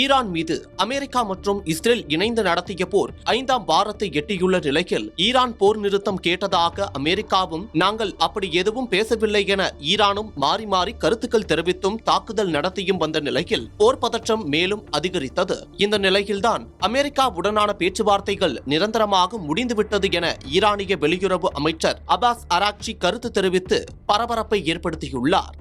Iran மீது America மற்றும் Israel இணைந்து நடத்திய போர் 5ஆம் வாரத்தை எட்டியுள்ள நிலையில் ஈரான் போர் நிறுத்தம் கேட்டதாக அமெரிக்காவும் நாங்கள் அப்படி எதுவும் பேசவில்லை என ஈரானும் மாறி மாறி கருத்துக்கள் தெரிவித்தும் தாக்குதல் நடத்தியும் வந்த நிலையில் போர் பதற்றம் மேலும் அதிகரித்தது. இந்த நிலையில்தான் அமெரிக்காவுடனான பேச்சுவார்த்தைகள் நிரந்தரமாக முடிந்துவிட்டது என ஈரானிய வெளியுறவு அமைச்சர் அப்பாஸ் அராக்சி கருத்து தெரிவித்து பரபரப்பை ஏற்படுத்தியுள்ளார்.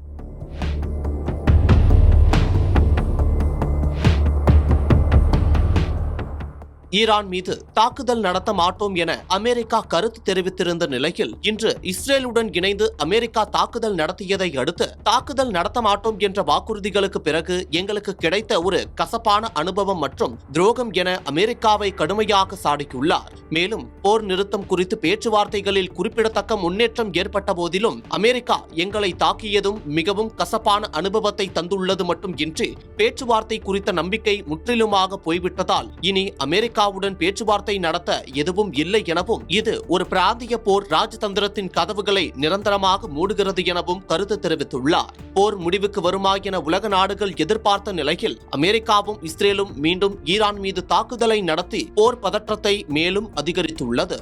ஈரான் மீது தாக்குதல் நடத்த மாட்டோம் என அமெரிக்கா கருத்து தெரிவித்திருந்த நிலையில் இன்று இஸ்ரேலுடன் இணைந்து அமெரிக்கா தாக்குதல் நடத்தியதை அடுத்து தாக்குதல் நடத்த மாட்டோம் என்ற வாக்குறுதிகளுக்கு பிறகு எங்களுக்கு கிடைத்த ஒரு கசப்பான அனுபவம் மற்றும் துரோகம் என அமெரிக்காவை கடுமையாக சாடியுள்ளார். மேலும் போர் நிறுத்தம் குறித்து பேச்சுவார்த்தைகளில் குறிப்பிடத்தக்க முன்னேற்றம் ஏற்பட்ட போதிலும் அமெரிக்கா எங்களை தாக்கியதும் மிகவும் கசப்பான அனுபவத்தை தந்துள்ளது மட்டும் இன்றி பேச்சுவார்த்தை குறித்த நம்பிக்கை முற்றிலுமாக போய்விட்டதால் இனி அமெரிக்காவுடன் பேச்சுவார்த்தை நடத்த எதுவும் இல்லை எனவும் இது ஒரு பிராந்திய போர் ராஜதந்திரத்தின் கதவுகளை நிரந்தரமாக மூடுகிறது எனவும் கருத்து தெரிவித்துள்ளார். போர் முடிவுக்கு வருமா என உலக நாடுகள் எதிர்பார்த்த நிலையில் அமெரிக்காவும் இஸ்ரேலும் மீண்டும் ஈரான் மீது தாக்குதலை நடத்தி போர் பதற்றத்தை மேலும் அதிகரித்துள்ளது.